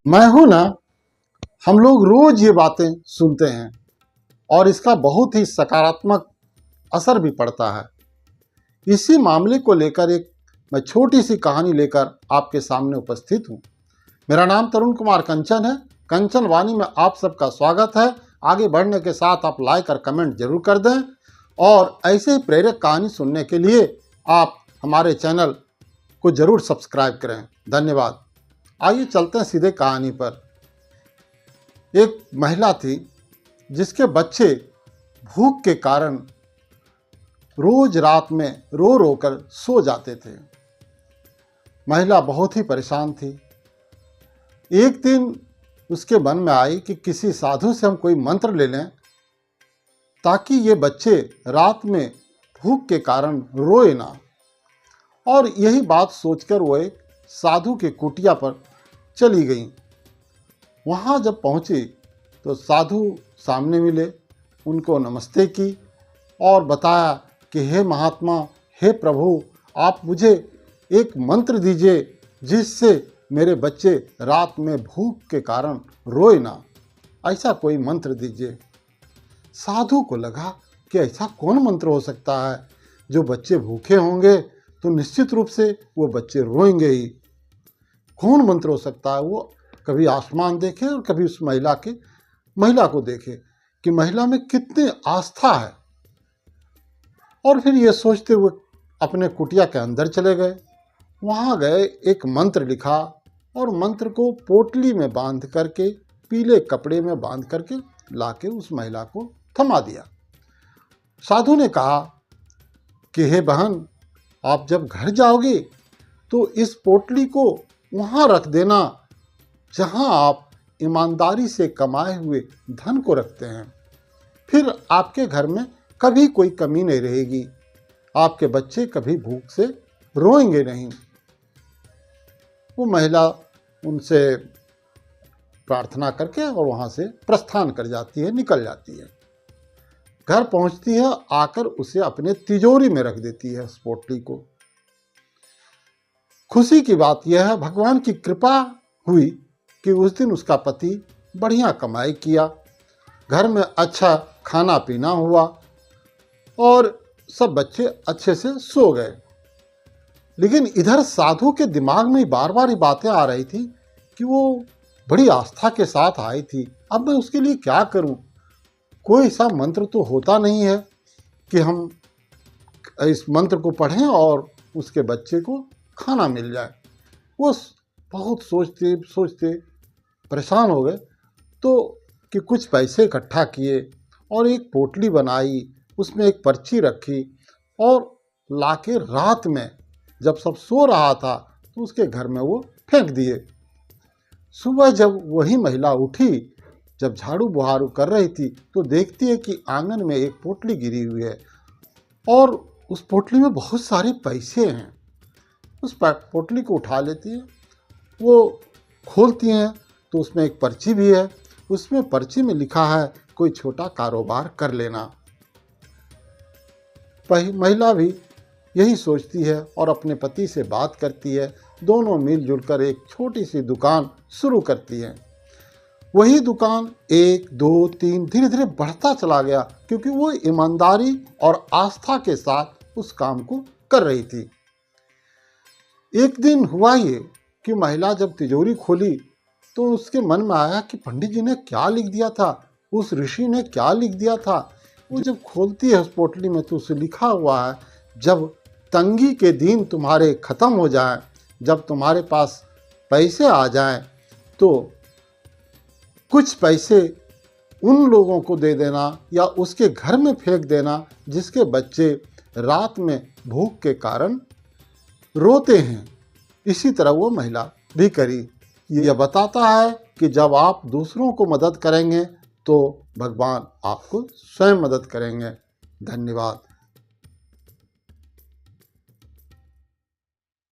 मैं हूं ना, हम लोग रोज ये बातें सुनते हैं और इसका बहुत ही सकारात्मक असर भी पड़ता है। इसी मामले को लेकर मैं छोटी सी कहानी लेकर आपके सामने उपस्थित हूं। मेरा नाम तरुण कुमार कंचन है। कंचन वाणी में आप सबका स्वागत है। आगे बढ़ने के साथ आप लाइक और कमेंट जरूर कर दें और ऐसे ही प्रेरक कहानी सुनने के लिए आप हमारे चैनल को जरूर सब्सक्राइब करें। धन्यवाद। आइए चलते हैं सीधे कहानी पर। एक महिला थी जिसके बच्चे भूख के कारण रोज रात में रो रो कर सो जाते थे। महिला बहुत ही परेशान थी। एक दिन उसके मन में आई कि किसी साधु से हम कोई मंत्र ले लें ताकि ये बच्चे रात में भूख के कारण रोए ना। और यही बात सोचकर वो एक साधु के कुटिया पर चली गई। वहाँ जब पहुँची तो साधु सामने मिले, उनको नमस्ते की और बताया कि हे महात्मा, हे प्रभु, आप मुझे एक मंत्र दीजिए जिससे मेरे बच्चे रात में भूख के कारण रोए ना। ऐसा कोई मंत्र दीजिए। साधु को लगा कि ऐसा कौन मंत्र हो सकता है, जो बच्चे भूखे होंगे तो निश्चित रूप से वो बच्चे रोएंगे ही। कौन मंत्र हो सकता है? वो कभी आसमान देखे और कभी उस महिला को देखे कि महिला में कितनी आस्था है। और फिर ये सोचते हुए अपने कुटिया के अंदर चले गए। वहाँ गए, एक मंत्र लिखा और मंत्र को पोटली में बांध करके, पीले कपड़े में बांध करके लाके उस महिला को थमा दिया। साधु ने कहा कि हे बहन, आप जब घर जाओगे तो इस पोटली को वहाँ रख देना जहाँ आप ईमानदारी से कमाए हुए धन को रखते हैं। फिर आपके घर में कभी कोई कमी नहीं रहेगी। आपके बच्चे कभी भूख से रोएंगे नहीं। वो महिला उनसे प्रार्थना करके और वहाँ से प्रस्थान कर जाती है, निकल जाती है। घर पहुँचती है, आकर उसे अपने तिजोरी में रख देती है उस पोटली को। खुशी की बात यह है, भगवान की कृपा हुई कि उस दिन उसका पति बढ़िया कमाई किया, घर में अच्छा खाना पीना हुआ और सब बच्चे अच्छे से सो गए। लेकिन इधर साधु के दिमाग में बार बार ये बातें आ रही थी कि वो बड़ी आस्था के साथ आई थी, अब मैं उसके लिए क्या करूं? कोई ऐसा मंत्र तो होता नहीं है कि हम इस मंत्र को पढ़ें और उसके बच्चे को खाना मिल जाए। वो बहुत सोचते सोचते परेशान हो गए तो कि कुछ पैसे इकट्ठा किए और एक पोटली बनाई, उसमें एक पर्ची रखी और लाके रात में जब सब सो रहा था तो उसके घर में वो फेंक दिए। सुबह जब वही महिला उठी, जब झाड़ू बुहारू कर रही थी तो देखती है कि आंगन में एक पोटली गिरी हुई है और उस पोटली में बहुत सारे पैसे हैं। उस पोटली को उठा लेती है, वो खोलती हैं तो उसमें एक पर्ची भी है। उसमें पर्ची में लिखा है कोई छोटा कारोबार कर लेना। महिला भी यही सोचती है और अपने पति से बात करती है। दोनों मिलजुल कर एक छोटी सी दुकान शुरू करती है। वही दुकान 1, 2, 3 धीरे धीरे बढ़ता चला गया क्योंकि वो ईमानदारी और आस्था के साथ उस काम को कर रही थी। एक दिन हुआ ये कि महिला जब तिजोरी खोली तो उसके मन में आया कि पंडित जी ने क्या लिख दिया था, उस ऋषि ने क्या लिख दिया था। वो जब खोलती है उस पोटली में तो उसे लिखा हुआ है, जब तंगी के दिन तुम्हारे ख़त्म हो जाएं, जब तुम्हारे पास पैसे आ जाएं, तो कुछ पैसे उन लोगों को दे देना या उसके घर में फेंक देना जिसके बच्चे रात में भूख के कारण रोते हैं। इसी तरह वो महिला भी करी। यह बताता है कि जब आप दूसरों को मदद करेंगे तो भगवान आपको स्वयं मदद करेंगे। धन्यवाद।